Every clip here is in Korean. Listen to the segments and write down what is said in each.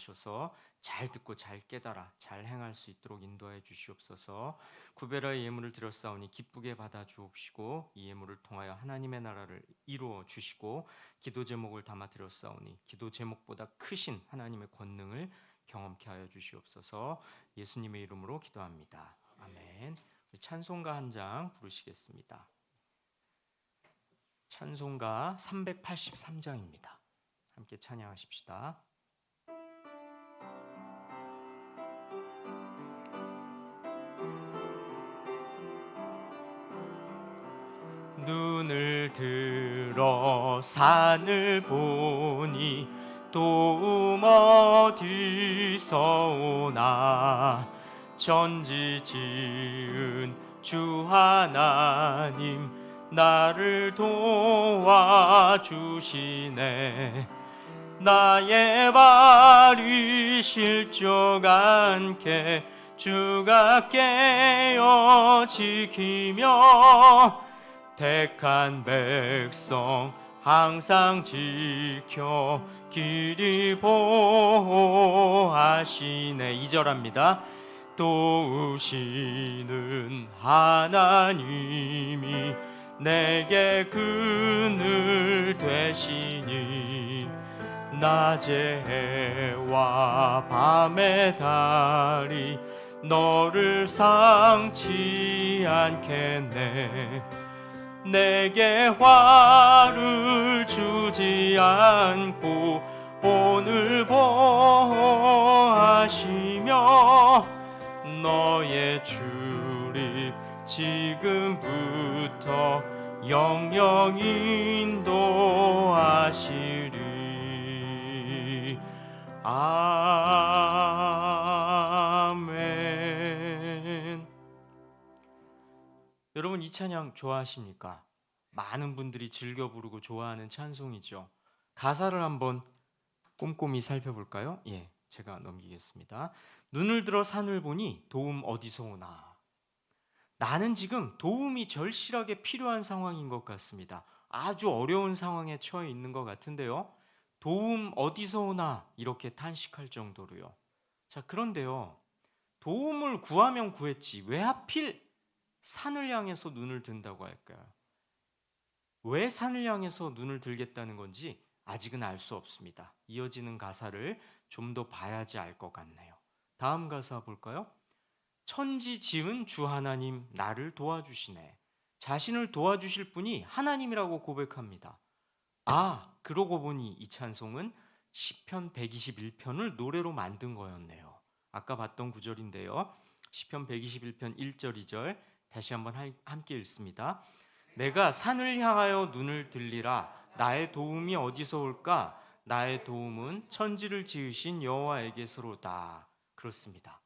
주셔서 잘 듣고 잘 깨달아 잘 행할 수 있도록 인도하여 주시옵소서. 구별하여 예물을 드렸사오니 기쁘게 받아 주옵시고 이 예물을 통하여 하나님의 나라를 이루어 주시고 기도 제목을 담아 드렸사오니 기도 제목보다 크신 하나님의 권능을 경험케 하여 주시옵소서. 예수님의 이름으로 기도합니다. 아멘. 찬송가 한 장 부르시겠습니다. 찬송가 383장입니다. 함께 찬양하십시다. 눈을 들어 산을 보니 도움 어디서 오나. 천지 지은 주 하나님 나를 도와주시네. 나의 발이 실족 않게 주가 깨어 지키며 택한 백성 항상 지켜 길이 보호하시네. 2절합니다. 도우시는 하나님이 내게 그늘 되시니 낮의 해와 밤의 달이 너를 상치 않겠네. 내게 화를 주지 않고 오늘 보호하시며 너의 출입 지금부터 영영 인도하시리. 아멘. 여러분, 이 찬양 좋아하십니까? 많은 분들이 즐겨 부르고 좋아하는 찬송이죠. 가사를 한번 꼼꼼히 살펴볼까요? 예, 제가 넘기겠습니다. 눈을 들어 산을 보니 도움 어디서 오나. 나는 지금 도움이 절실하게 필요한 상황인 것 같습니다. 아주 어려운 상황에 처해 있는 것 같은데요. 도움 어디서 오나 이렇게 탄식할 정도로요. 자, 그런데요, 도움을 구하면 구했지 왜 하필 산을 향해서 눈을 든다고 할까요? 왜 산을 향해서 눈을 들겠다는 건지 아직은 알 수 없습니다. 이어지는 가사를 좀 더 봐야지 알 것 같네요. 다음 가사 볼까요? 천지 지은 주 하나님 나를 도와주시네. 자신을 도와주실 분이 하나님이라고 고백합니다. 아, 그러고 보니 이 찬송은 시편 121편을 노래로 만든 거였네요. 아까 봤던 구절인데요. 시편 121편 1절 2절 다시 한번 함께 읽습니다. 내가 산을 향하여 눈을 들리라. 나의 도움이 어디서 올까? 나의 도움은 천지를 지으신 여호와에게서로다. 그렇습니다.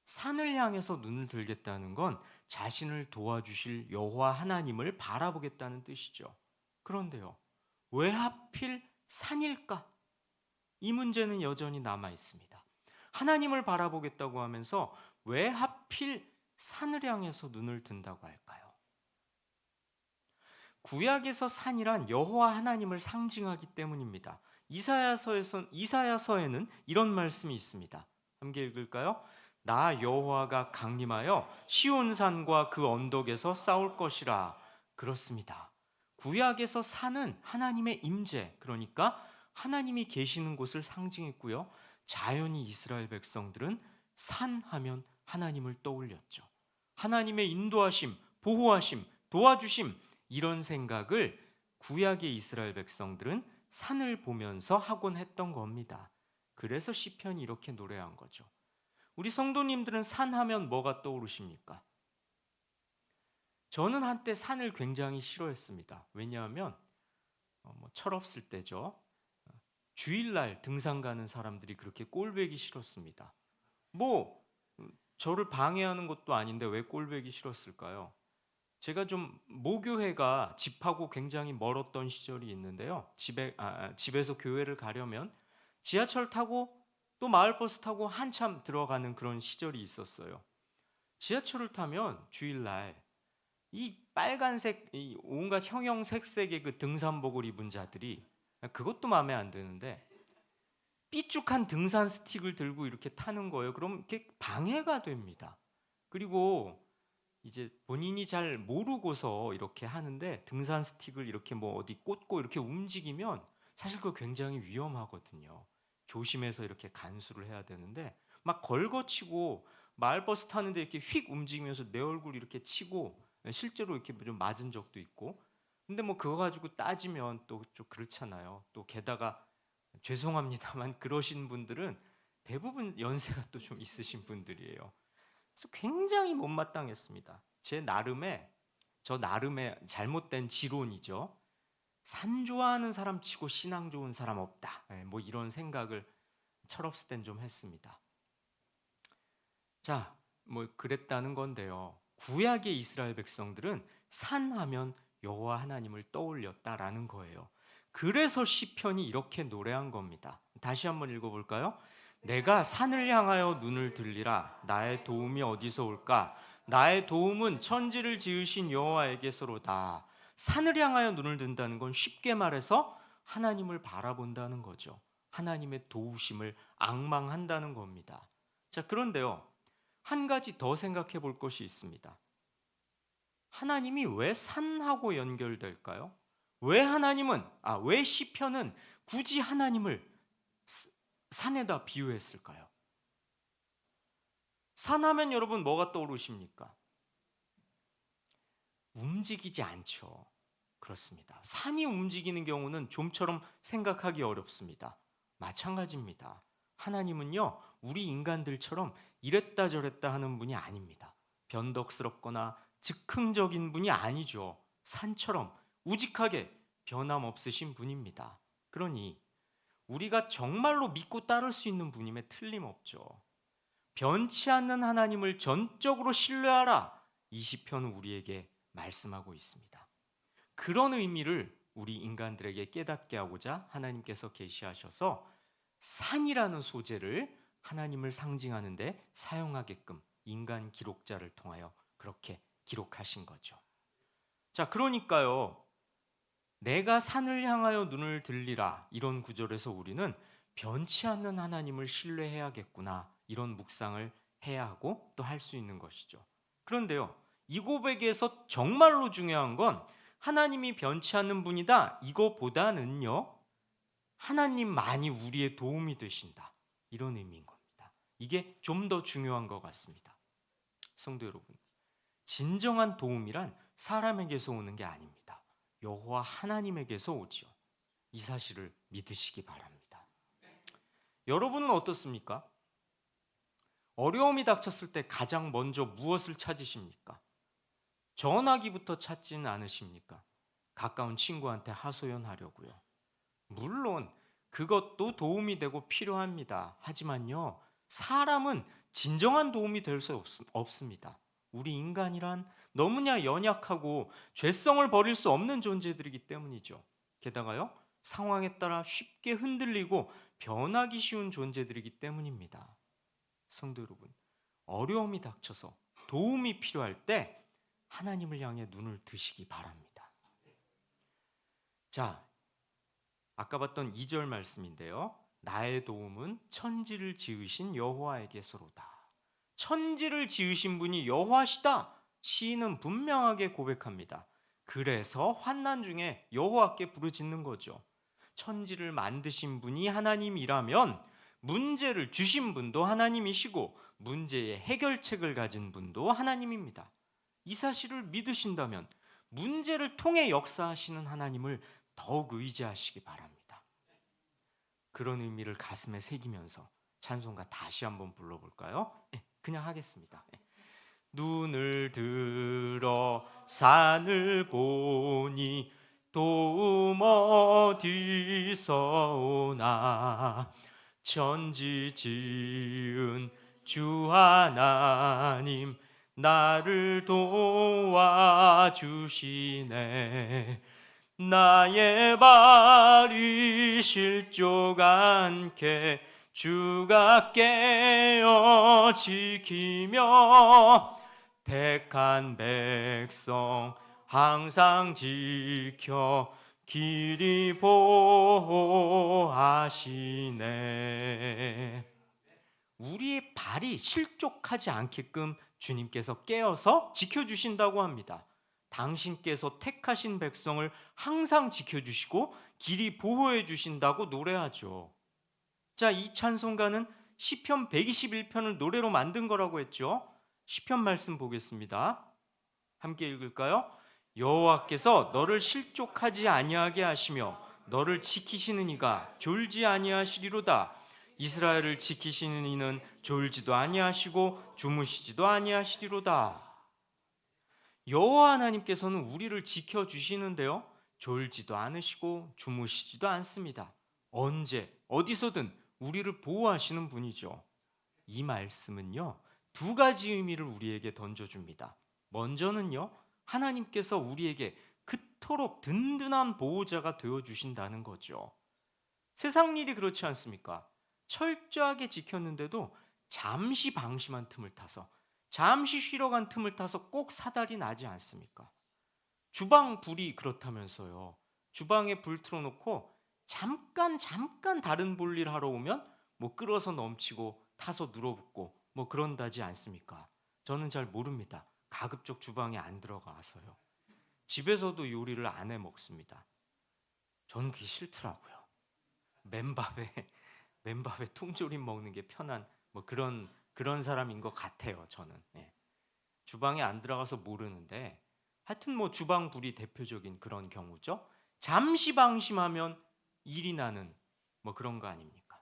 산을 향해서 눈을 들겠다는 건 자신을 도와주실 여호와 하나님을 바라보겠다는 뜻이죠. 그런데요, 왜 하필 산일까? 이 문제는 여전히 남아 있습니다. 하나님을 바라보겠다고 하면서 왜 하필 산을 향해서 눈을 든다고 할까요? 구약에서 산이란 여호와 하나님을 상징하기 때문입니다. 이사야서에는 이런 말씀이 있습니다. 함께 읽을까요? 나 여호와가 강림하여 시온산과 그 언덕에서 싸울 것이라. 그렇습니다. 구약에서 산은 하나님의 임재, 그러니까 하나님이 계시는 곳을 상징했고요. 자연히 이스라엘 백성들은 산 하면 하나님을 떠올렸죠. 하나님의 인도하심, 보호하심, 도와주심, 이런 생각을 구약의 이스라엘 백성들은 산을 보면서 하곤 했던 겁니다. 그래서 시편이 이렇게 노래한 거죠. 우리 성도님들은 산 하면 뭐가 떠오르십니까? 저는 한때 산을 굉장히 싫어했습니다. 왜냐하면 철없을 때죠. 주일날 등산 가는 사람들이 그렇게 꼴보기 싫었습니다. 저를 방해하는 것도 아닌데 왜 꼴보기 싫었을까요? 제가 좀 모교회가 집하고 굉장히 멀었던 시절이 있는데요. 집에서 교회를 가려면 지하철 타고 또 마을버스 타고 한참 들어가는 그런 시절이 있었어요. 지하철을 타면 주일날 이 빨간색 이 온갖 형형색색의 그 등산복을 입은 자들이, 그것도 마음에 안 드는데 삐죽한 등산 스틱을 들고 이렇게 타는 거예요. 그럼 이렇게 방해가 됩니다. 그리고 이제 본인이 잘 모르고서 이렇게 하는데 등산 스틱을 이렇게 뭐 어디 꽂고 이렇게 움직이면 사실 그거 굉장히 위험하거든요. 조심해서 이렇게 간수를 해야 되는데 막 걸거치고 마을버스 타는데 이렇게 휙 움직이면서 내 얼굴 이렇게 치고 실제로 이렇게 좀 맞은 적도 있고. 근데 뭐 그거 가지고 따지면 또 좀 그렇잖아요. 또 게다가 죄송합니다만 그러신 분들은 대부분 연세가 또 좀 있으신 분들이에요. 그래서 굉장히 못마땅했습니다. 저 나름의 잘못된 지론이죠. 산 좋아하는 사람 치고 신앙 좋은 사람 없다. 뭐 이런 생각을 철없을 땐 좀 했습니다. 자, 뭐 그랬다는 건데요. 구약의 이스라엘 백성들은 산하면 여호와 하나님을 떠올렸다라는 거예요. 그래서 시편이 이렇게 노래한 겁니다. 다시 한번 읽어볼까요? 내가 산을 향하여 눈을 들리라. 나의 도움이 어디서 올까? 나의 도움은 천지를 지으신 여호와에게서로다. 산을 향하여 눈을 든다는 건 쉽게 말해서 하나님을 바라본다는 거죠. 하나님의 도우심을 앙망한다는 겁니다. 자, 그런데요. 한 가지 더 생각해 볼 것이 있습니다. 하나님이 왜 산하고 연결될까요? 왜 시편은 굳이 하나님을 산에다 비유했을까요? 산하면 여러분 뭐가 떠오르십니까? 움직이지 않죠. 그렇습니다. 산이 움직이는 경우는 좀처럼 생각하기 어렵습니다. 마찬가지입니다. 하나님은요, 우리 인간들처럼 이랬다 저랬다 하는 분이 아닙니다. 변덕스럽거나 즉흥적인 분이 아니죠. 산처럼 우직하게 변함없으신 분입니다. 그러니 우리가 정말로 믿고 따를 수 있는 분임에 틀림없죠. 변치 않는 하나님을 전적으로 신뢰하라. 이 시편은 우리에게 말씀하고 있습니다. 그런 의미를 우리 인간들에게 깨닫게 하고자 하나님께서 계시하셔서 산이라는 소재를 하나님을 상징하는 데 사용하게끔 인간 기록자를 통하여 그렇게 기록하신 거죠. 자, 그러니까요. 내가 산을 향하여 눈을 들리라 이런 구절에서 우리는 변치 않는 하나님을 신뢰해야겠구나 이런 묵상을 해야 하고 또 할 수 있는 것이죠. 그런데요. 이 고백에서 정말로 중요한 건 하나님이 변치 않는 분이다 이거보다는요. 하나님만이 우리의 도움이 되신다 이런 의미인 겁니다. 이게 좀 더 중요한 것 같습니다. 성도 여러분, 진정한 도움이란 사람에게서 오는 게 아닙니다. 여호와 하나님에게서 오지요. 이 사실을 믿으시기 바랍니다. 여러분은 어떻습니까? 어려움이 닥쳤을 때 가장 먼저 무엇을 찾으십니까? 전화기부터 찾지는 않으십니까? 가까운 친구한테 하소연하려고요. 물론 그것도 도움이 되고 필요합니다. 하지만요, 사람은 진정한 도움이 될 수 없습니다. 우리 인간이란 너무나 연약하고 죄성을 버릴 수 없는 존재들이기 때문이죠. 게다가요, 상황에 따라 쉽게 흔들리고 변하기 쉬운 존재들이기 때문입니다. 성도 여러분, 어려움이 닥쳐서 도움이 필요할 때 하나님을 향해 눈을 드시기 바랍니다. 자, 아까 봤던 2절 말씀인데요. 나의 도움은 천지를 지으신 여호와에게서로다. 천지를 지으신 분이 여호와시다. 시인은 분명하게 고백합니다. 그래서 환난 중에 여호와께 부르짖는 거죠. 천지를 만드신 분이 하나님이라면 문제를 주신 분도 하나님이시고 문제의 해결책을 가진 분도 하나님입니다. 이 사실을 믿으신다면 문제를 통해 역사하시는 하나님을 더욱 의지하시기 바랍니다. 그런 의미를 가슴에 새기면서 찬송가 다시 한번 불러볼까요? 그냥 하겠습니다. 눈을 들어 산을 보니 도움 어디서 오나 천지 지은 주 하나님 나를 도와주시네. 나의 발이 실족 않게 주가 깨어 지키며 택한 백성 항상 지켜 길이 보호하시네. 우리의 발이 실족하지 않게끔 주님께서 깨어서 지켜주신다고 합니다. 당신께서 택하신 백성을 항상 지켜주시고 길이 보호해 주신다고 노래하죠. 자, 이 찬송가는 시편 121편을 노래로 만든 거라고 했죠. 시편 말씀 보겠습니다. 함께 읽을까요? 여호와께서 너를 실족하지 아니하게 하시며 너를 지키시는 이가 졸지 아니하시리로다. 이스라엘을 지키시는 이는 졸지도 아니하시고 주무시지도 아니하시리로다. 여호와 하나님께서는 우리를 지켜주시는데요, 졸지도 않으시고 주무시지도 않습니다. 언제 어디서든 우리를 보호하시는 분이죠. 이 말씀은요, 두 가지 의미를 우리에게 던져줍니다. 먼저는요, 하나님께서 우리에게 그토록 든든한 보호자가 되어주신다는 거죠. 세상 일이 그렇지 않습니까? 철저하게 지켰는데도 잠시 방심한 틈을 타서, 잠시 쉬러 간 틈을 타서 꼭 사달이 나지 않습니까? 주방 불이 그렇다면서요. 주방에 불 틀어놓고 잠깐 다른 볼일 하러 오면 뭐 끓어서 넘치고 타서 눌어붙고 뭐 그런다지 않습니까? 저는 잘 모릅니다. 가급적 주방에 안 들어가서요. 집에서도 요리를 안 해 먹습니다. 저는 그게 싫더라고요. 맨밥에 통조림 먹는 게 편한 뭐 그런 사람인 것 같아요. 저는. 주방에 안 들어가서 모르는데 하여튼 뭐 주방 불이 대표적인 그런 경우죠. 잠시 방심하면 일이 나는 뭐 그런 거 아닙니까?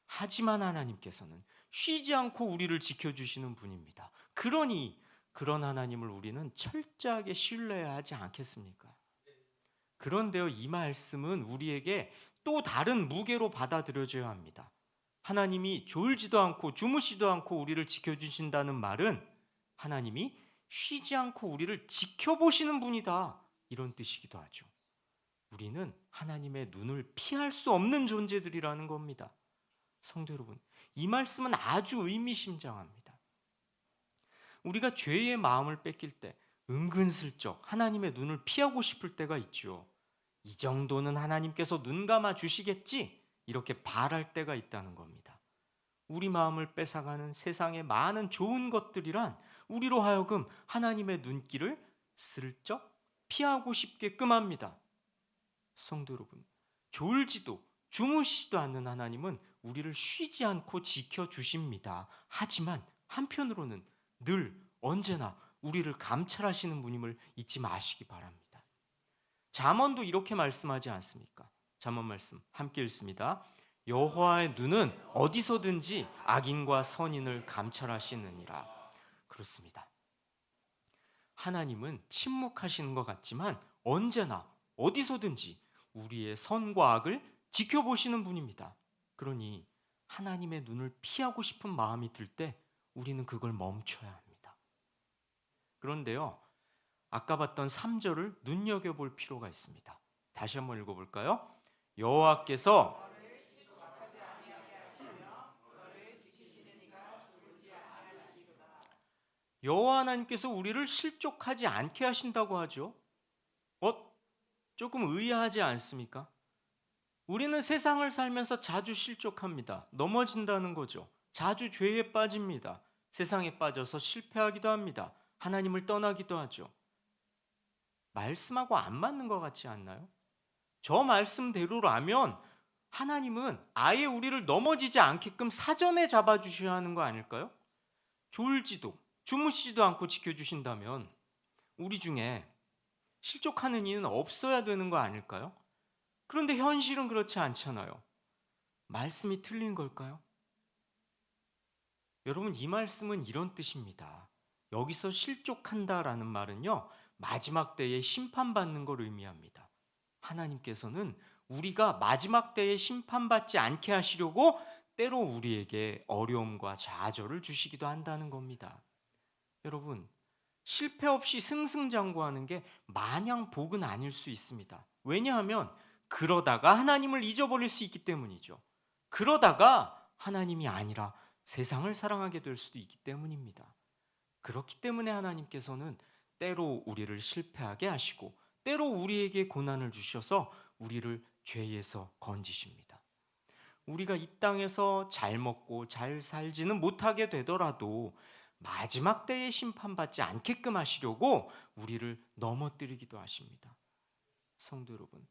하지만 하나님께서는 쉬지 않고 우리를 지켜주시는 분입니다. 그러니 그런 하나님을 우리는 철저하게 신뢰해야 하지 않겠습니까? 그런데요, 이 말씀은 우리에게 또 다른 무게로 받아들여져야 합니다. 하나님이 졸지도 않고 주무시지도 않고 우리를 지켜주신다는 말은 하나님이 쉬지 않고 우리를 지켜보시는 분이다, 이런 뜻이기도 하죠. 우리는 하나님의 눈을 피할 수 없는 존재들이라는 겁니다. 성도 여러분, 이 말씀은 아주 의미심장합니다. 우리가 죄의 마음을 뺏길 때 은근슬쩍 하나님의 눈을 피하고 싶을 때가 있죠. 이 정도는 하나님께서 눈 감아 주시겠지, 이렇게 바랄 때가 있다는 겁니다. 우리 마음을 뺏어가는 세상의 많은 좋은 것들이란 우리로 하여금 하나님의 눈길을 슬쩍 피하고 싶게끔 합니다. 성도 여러분, 졸지도 주무시지도 않는 하나님은 우리를 쉬지 않고 지켜주십니다. 하지만 한편으로는 늘 언제나 우리를 감찰하시는 분임을 잊지 마시기 바랍니다. 잠언도 이렇게 말씀하지 않습니까? 잠언 말씀 함께 읽습니다. 여호와의 눈은 어디서든지 악인과 선인을 감찰하시느니라. 그렇습니다. 하나님은 침묵하시는 것 같지만 언제나 어디서든지 우리의 선과 악을 지켜보시는 분입니다. 그러니 하나님의 눈을 피하고 싶은 마음이 들 때 우리는 그걸 멈춰야 합니다. 그런데요, 아까 봤던 3절을 눈여겨볼 필요가 있습니다. 다시 한번 읽어볼까요? 여호와께서 여호와 하나님께서 우리를 실족하지 않게 하신다고 하죠. 조금 의아하지 않습니까? 우리는 세상을 살면서 자주 실족합니다. 넘어진다는 거죠. 자주 죄에 빠집니다. 세상에 빠져서 실패하기도 합니다. 하나님을 떠나기도 하죠. 말씀하고 안 맞는 것 같지 않나요? 저 말씀대로라면 하나님은 아예 우리를 넘어지지 않게끔 사전에 잡아주셔야 하는 거 아닐까요? 졸지도 주무시지도 않고 지켜주신다면 우리 중에 실족하는 이는 없어야 되는 거 아닐까요? 그런데 현실은 그렇지 않잖아요. 말씀이 틀린 걸까요? 여러분, 이 말씀은 이런 뜻입니다. 여기서 실족한다라는 말은요, 마지막 때에 심판받는 걸 의미합니다. 하나님께서는 우리가 마지막 때에 심판받지 않게 하시려고 때로 우리에게 어려움과 좌절을 주시기도 한다는 겁니다. 여러분, 실패 없이 승승장구하는 게 마냥 복은 아닐 수 있습니다. 왜냐하면 그러다가 하나님을 잊어버릴 수 있기 때문이죠. 그러다가 하나님이 아니라 세상을 사랑하게 될 수도 있기 때문입니다. 그렇기 때문에 하나님께서는 때로 우리를 실패하게 하시고 때로 우리에게 고난을 주셔서 우리를 죄에서 건지십니다. 우리가 이 땅에서 잘 먹고 잘 살지는 못하게 되더라도 마지막 때에 심판받지 않게끔 하시려고 우리를 넘어뜨리기도 하십니다. 성도 여러분,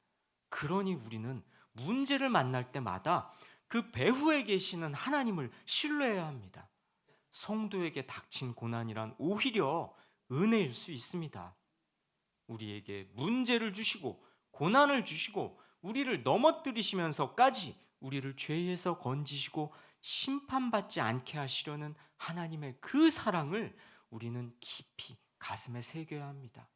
그러니 우리는 문제를 만날 때마다 그 배후에 계시는 하나님을 신뢰해야 합니다. 성도에게 닥친 고난이란 오히려 은혜일 수 있습니다. 우리에게 문제를 주시고 고난을 주시고 우리를 넘어뜨리시면서까지 우리를 죄에서 건지시고 심판받지 않게 하시려는 하나님의 그 사랑을 우리는 깊이 가슴에 새겨야 합니다.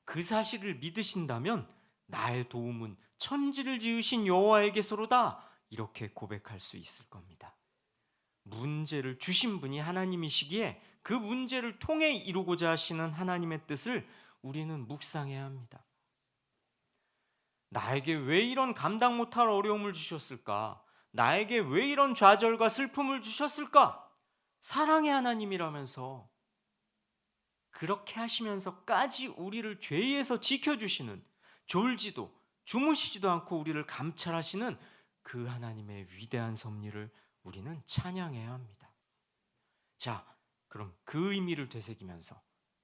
그 사실을 믿으신다면 나의 도움은 천지를 지으신 여호와에게서로다, 이렇게 고백할 수 있을 겁니다. 문제를 주신 분이 하나님이시기에 그 문제를 통해 이루고자 하시는 하나님의 뜻을 우리는 묵상해야 합니다. 나에게 왜 이런 감당 못할 어려움을 주셨을까? 나에게 왜 이런 좌절과 슬픔을 주셨을까? 사랑의 하나님이라면서, 그렇게 하시면서까지 우리를 죄에서 지켜주시는, 졸지도 주무시지도 않고 우리를 감찰하시는 그 하나님의 위대한 섭리를 우리는 찬양해야 합니다. 자, 그럼 그 의미를 되새기면서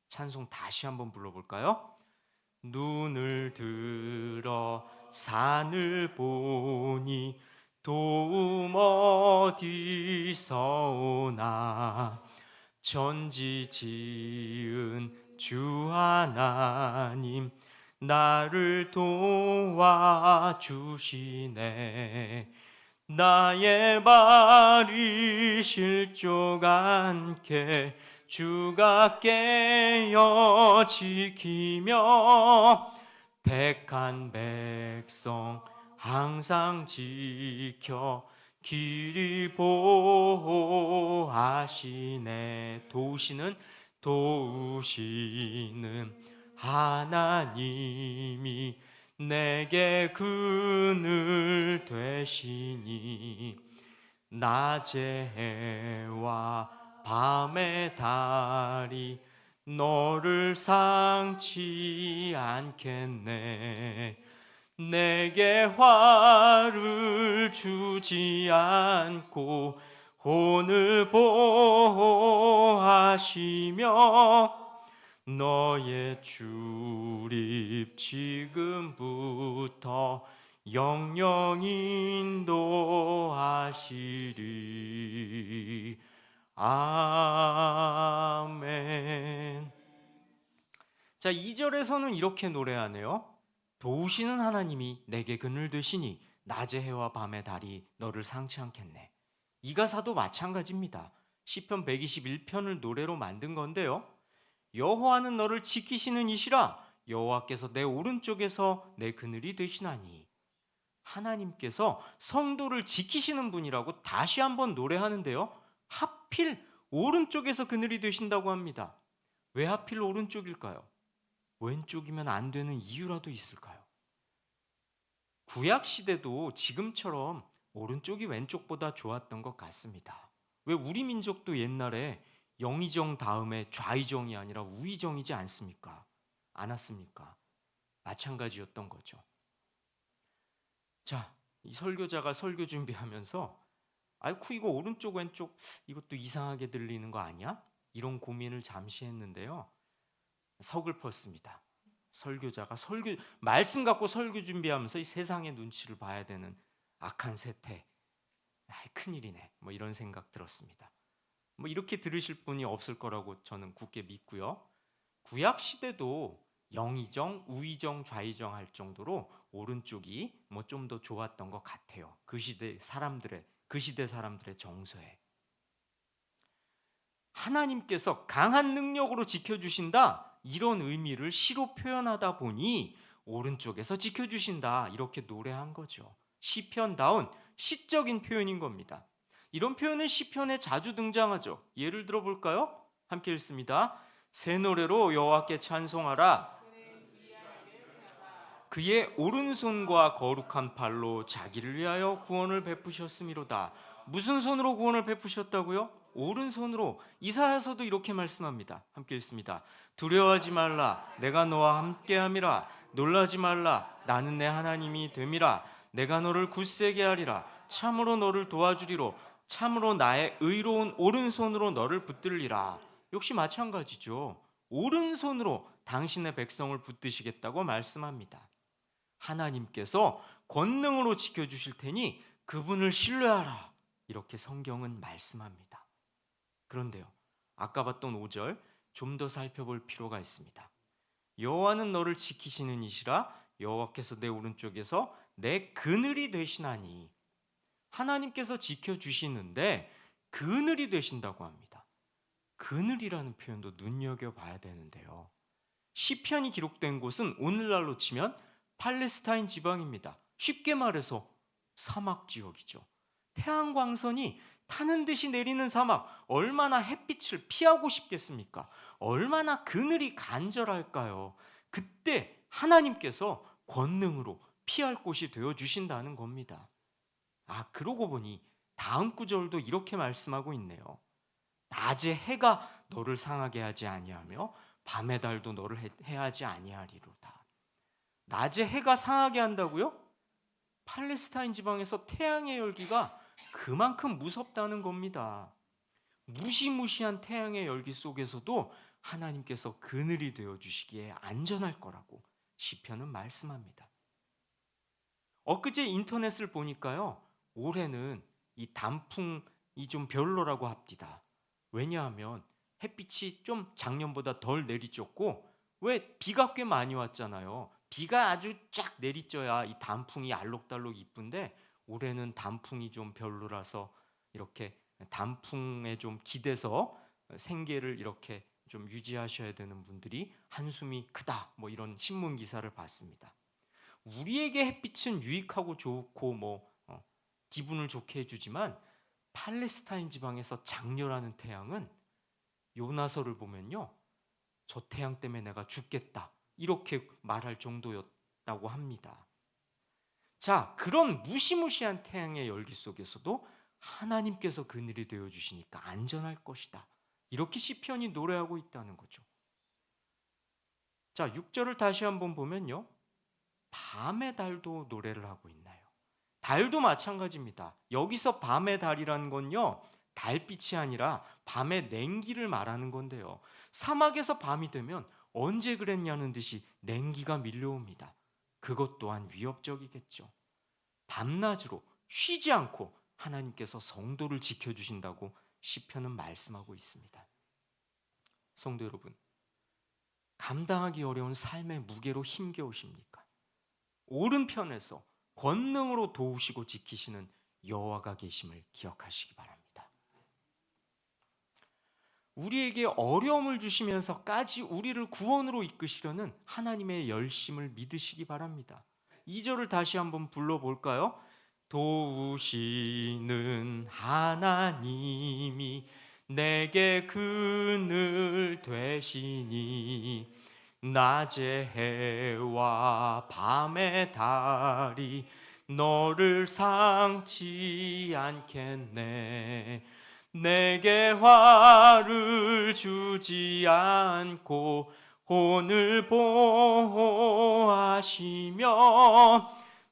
찬송 다시 한번 불러볼까요? 눈을 들어 산을 보니 도움 어디서 오나, 천지 지은 주 하나님 나를 도와주시네. 나의 발이 실족 않게 주가 깨어 지키며 택한 백성 항상 지켜 길이 보호하시네. 도우시는 하나님이 내게 그늘 되시니, 낮의 해와 밤의 달이 너를 상치 않겠네. 내게 화를 주지 않고 혼을 보호하시며 너의 출입 지금부터 영영 인도하시리. 아멘. 자, 2절에서는 이렇게 노래하네요. 도우시는 하나님이 내게 그늘 되시니 낮의 해와 밤의 달이 너를 상치 않겠네. 이 가사도 마찬가지입니다. 시편 121편을 노래로 만든 건데요. 여호와는 너를 지키시는 이시라. 여호와께서 내 오른쪽에서 내 그늘이 되시나니. 하나님께서 성도를 지키시는 분이라고 다시 한번 노래하는데요. 하필 오른쪽에서 그늘이 되신다고 합니다. 왜 하필 오른쪽일까요? 왼쪽이면 안 되는 이유라도 있을까요? 구약 시대도 지금처럼 오른쪽이 왼쪽보다 좋았던 것 같습니다. 왜 우리 민족도 옛날에 영의정 다음에 좌의정이 아니라 우의정이지 않았습니까? 마찬가지였던 거죠. 자, 이 설교자가 설교 준비하면서 아이쿠 이거 오른쪽 왼쪽 이것도 이상하게 들리는 거 아니야? 이런 고민을 잠시 했는데요. 서글펐습니다. 설교자가 말씀 갖고 설교 준비하면서 이 세상의 눈치를 봐야 되는 악한 세태. 큰일이네. 뭐 이런 생각 들었습니다. 뭐 이렇게 들으실 분이 없을 거라고 저는 굳게 믿고요. 구약 시대도 영의정, 우의정, 좌의정 할 정도로 오른쪽이 뭐 좀 더 좋았던 것 같아요. 그 시대 사람들의 정서에. 하나님께서 강한 능력으로 지켜주신다, 이런 의미를 시로 표현하다 보니 오른쪽에서 지켜주신다, 이렇게 노래한 거죠. 시편다운 시적인 표현인 겁니다. 이런 표현은 시편에 자주 등장하죠. 예를 들어 볼까요? 함께 읽습니다. 새 노래로 여호와께 찬송하라. 그의 오른손과 거룩한 팔로 자기를 위하여 구원을 베푸셨음이로다. 무슨 손으로 구원을 베푸셨다고요? 오른손으로. 이사야서도 이렇게 말씀합니다. 함께 읽습니다. 두려워하지 말라. 내가 너와 함께함이라. 놀라지 말라. 나는 내 하나님이 됨이라. 내가 너를 굳세게 하리라. 참으로 너를 도와주리로. 참으로 나의 의로운 오른손으로 너를 붙들리라. 역시 마찬가지죠. 오른손으로 당신의 백성을 붙드시겠다고 말씀합니다. 하나님께서 권능으로 지켜주실 테니 그분을 신뢰하라. 이렇게 성경은 말씀합니다. 그런데요, 아까 봤던 5절 좀 더 살펴볼 필요가 있습니다. 여호와는 너를 지키시는 이시라. 여호와께서 내 오른쪽에서 내 그늘이 되시나니. 하나님께서 지켜주시는데 그늘이 되신다고 합니다. 그늘이라는 표현도 눈여겨봐야 되는데요, 시편이 기록된 곳은 오늘날로 치면 팔레스타인 지방입니다. 쉽게 말해서 사막 지역이죠. 태양광선이 타는 듯이 내리는 사막, 얼마나 햇빛을 피하고 싶겠습니까? 얼마나 그늘이 간절할까요? 그때 하나님께서 권능으로 피할 곳이 되어주신다는 겁니다. 그러고 보니 다음 구절도 이렇게 말씀하고 있네요. 낮에 해가 너를 상하게 하지 아니하며 밤의 달도 너를 해하지 아니하리로다. 낮에 해가 상하게 한다고요? 팔레스타인 지방에서 태양의 열기가 그만큼 무섭다는 겁니다. 무시무시한 태양의 열기 속에서도 하나님께서 그늘이 되어주시기에 안전할 거라고 시편은 말씀합니다. 엊그제 인터넷을 보니까요, 올해는 이 단풍이 좀 별로라고 합디다. 왜냐하면 햇빛이 좀 작년보다 덜 내리쬐고, 왜 비가 꽤 많이 왔잖아요. 비가 아주 쫙 내리쬐야 이 단풍이 알록달록 이쁜데 올해는 단풍이 좀 별로라서 이렇게 단풍에 좀 기대서 생계를 이렇게 좀 유지하셔야 되는 분들이 한숨이 크다, 뭐 이런 신문 기사를 봤습니다. 우리에게 햇빛은 유익하고 좋고 기분을 좋게 해주지만 팔레스타인 지방에서 장렬하는 태양은 요나서를 보면요, 저 태양 때문에 내가 죽겠다 이렇게 말할 정도였다고 합니다. 자, 그런 무시무시한 태양의 열기 속에서도 하나님께서 그늘이 되어주시니까 안전할 것이다, 이렇게 시편이 노래하고 있다는 거죠. 자, 6절을 다시 한번 보면요, 밤의 달도 노래를 하고 있나요? 달도 마찬가지입니다. 여기서 밤의 달이라는 건요, 달빛이 아니라 밤의 냉기를 말하는 건데요, 사막에서 밤이 되면 언제 그랬냐는 듯이 냉기가 밀려옵니다. 그것 또한 위협적이겠죠. 밤낮으로 쉬지 않고 하나님께서 성도를 지켜주신다고 시편은 말씀하고 있습니다. 성도 여러분, 감당하기 어려운 삶의 무게로 힘겨우십니까? 오른편에서 권능으로 도우시고 지키시는 여호와가 계심을 기억하시기 바랍니다. 우리에게 어려움을 주시면서까지 우리를 구원으로 이끄시려는 하나님의 열심을 믿으시기 바랍니다. 2절을 다시 한번 불러볼까요? 도우시는 하나님이 내게 그늘 되시니 낮의 해와 밤의 달이 너를 상치 않겠네. 내게 화를 주지 않고 오늘 보호하시며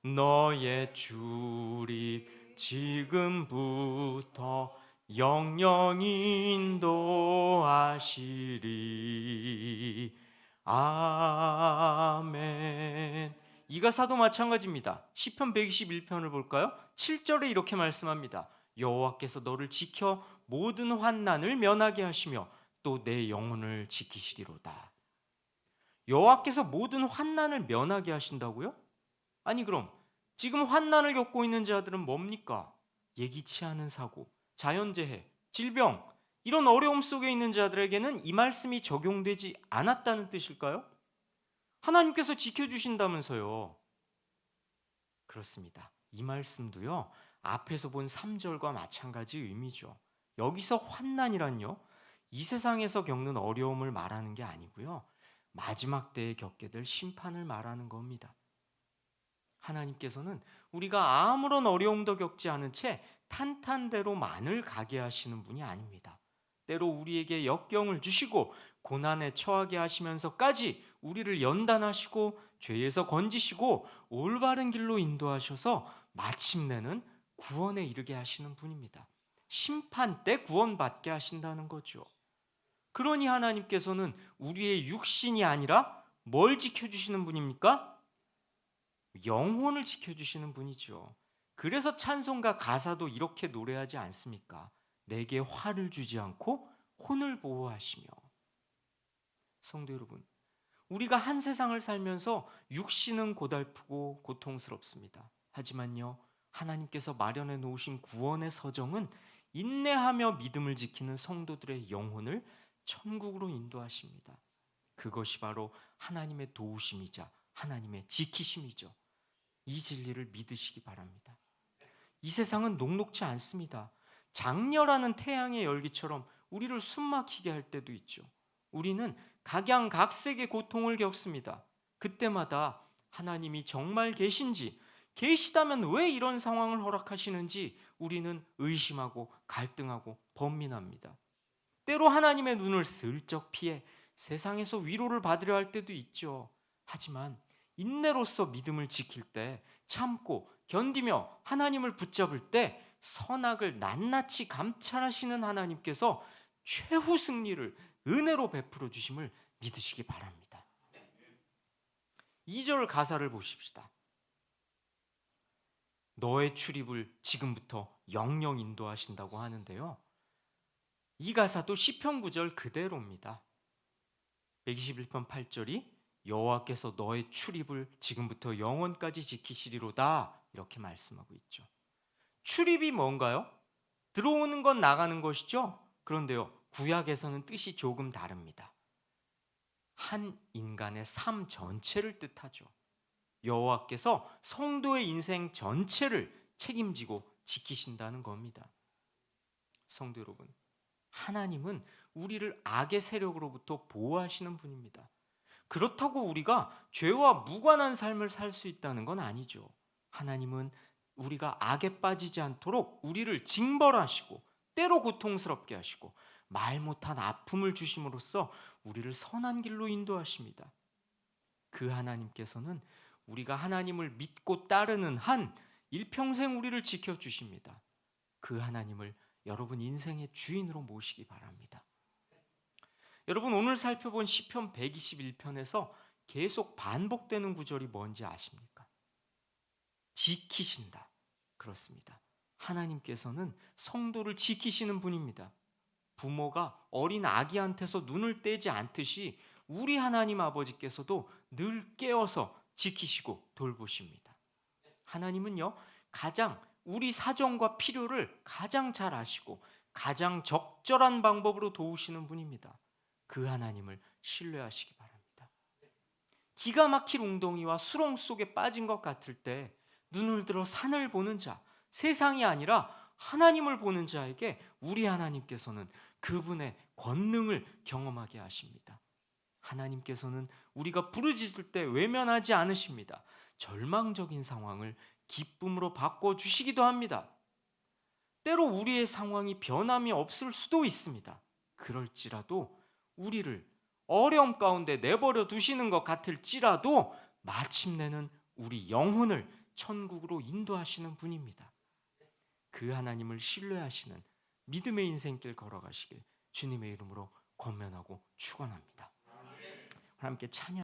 너의 출입 지금부터 영영 인도하시리. 아멘. 이 가사도 마찬가지입니다. 시편 121편을 볼까요? 7절에 이렇게 말씀합니다. 여호와께서 너를 지켜 모든 환난을 면하게 하시며 또 내 영혼을 지키시리로다. 여호와께서 모든 환난을 면하게 하신다고요? 아니, 그럼 지금 환난을 겪고 있는 자들은 뭡니까? 예기치 않은 사고, 자연재해, 질병, 이런 어려움 속에 있는 자들에게는 이 말씀이 적용되지 않았다는 뜻일까요? 하나님께서 지켜주신다면서요. 그렇습니다. 이 말씀도요, 앞에서 본 3절과 마찬가지 의미죠. 여기서 환난이란요, 이 세상에서 겪는 어려움을 말하는 게 아니고요, 마지막 때에 겪게 될 심판을 말하는 겁니다. 하나님께서는 우리가 아무런 어려움도 겪지 않은 채 탄탄대로만을 가게 하시는 분이 아닙니다. 때로 우리에게 역경을 주시고 고난에 처하게 하시면서까지 우리를 연단하시고 죄에서 건지시고 올바른 길로 인도하셔서 마침내는 구원에 이르게 하시는 분입니다. 심판 때 구원받게 하신다는 거죠. 그러니 하나님께서는 우리의 육신이 아니라 뭘 지켜주시는 분입니까? 영혼을 지켜주시는 분이죠. 그래서 찬송가 가사도 이렇게 노래하지 않습니까? 내게 화를 주지 않고 혼을 보호하시며. 성도 여러분, 우리가 한 세상을 살면서 육신은 고달프고 고통스럽습니다. 하지만요, 하나님께서 마련해 놓으신 구원의 서정은 인내하며 믿음을 지키는 성도들의 영혼을 천국으로 인도하십니다. 그것이 바로 하나님의 도우심이자 하나님의 지키심이죠. 이 진리를 믿으시기 바랍니다. 이 세상은 녹록지 않습니다. 장렬하는 태양의 열기처럼 우리를 숨막히게 할 때도 있죠. 우리는 각양각색의 고통을 겪습니다. 그때마다 하나님이 정말 계신지, 계시다면 왜 이런 상황을 허락하시는지 우리는 의심하고 갈등하고 번민합니다. 때로 하나님의 눈을 슬쩍 피해 세상에서 위로를 받으려 할 때도 있죠. 하지만 인내로서 믿음을 지킬 때, 참고 견디며 하나님을 붙잡을 때 선악을 낱낱이 감찰하시는 하나님께서 최후 승리를 은혜로 베풀어 주심을 믿으시기 바랍니다. 2절 가사를 보십시다. 너의 출입을 지금부터 영영 인도하신다고 하는데요, 이 가사도 시편 9절 그대로입니다. 121편 8절이 여호와께서 너의 출입을 지금부터 영원까지 지키시리로다, 이렇게 말씀하고 있죠. 출입이 뭔가요? 들어오는 건 나가는 것이죠. 그런데요, 구약에서는 뜻이 조금 다릅니다. 한 인간의 삶 전체를 뜻하죠. 여호와께서 성도의 인생 전체를 책임지고 지키신다는 겁니다. 성도 여러분, 하나님은 우리를 악의 세력으로부터 보호하시는 분입니다. 그렇다고 우리가 죄와 무관한 삶을 살 수 있다는 건 아니죠. 하나님은 우리가 악에 빠지지 않도록 우리를 징벌하시고 때로 고통스럽게 하시고 말 못한 아픔을 주심으로써 우리를 선한 길로 인도하십니다. 그 하나님께서는 우리가 하나님을 믿고 따르는 한 일평생 우리를 지켜주십니다. 그 하나님을 여러분 인생의 주인으로 모시기 바랍니다. 여러분, 오늘 살펴본 시편 121편에서 계속 반복되는 구절이 뭔지 아십니까? 지키신다. 그렇습니다. 하나님께서는 성도를 지키시는 분입니다. 부모가 어린 아기한테서 눈을 떼지 않듯이 우리 하나님 아버지께서도 늘 깨어서 지키시고 돌보십니다. 하나님은요, 가장 우리 사정과 필요를 가장 잘 아시고 가장 적절한 방법으로 도우시는 분입니다. 그 하나님을 신뢰하시기 바랍니다. 기가 막힐 웅덩이와 수렁 속에 빠진 것 같을 때 눈을 들어 산을 보는 자, 세상이 아니라 하나님을 보는 자에게 우리 하나님께서는 그분의 권능을 경험하게 하십니다. 하나님께서는 우리가 부르짖을 때 외면하지 않으십니다. 절망적인 상황을 기쁨으로 바꿔주시기도 합니다. 때로 우리의 상황이 변함이 없을 수도 있습니다. 그럴지라도 우리를 어려움 가운데 내버려 두시는 것 같을지라도 마침내는 우리 영혼을 천국으로 인도하시는 분입니다. 그 하나님을 신뢰하시는 믿음의 인생길 걸어가시길 주님의 이름으로 권면하고 축원합니다. 함께 찬양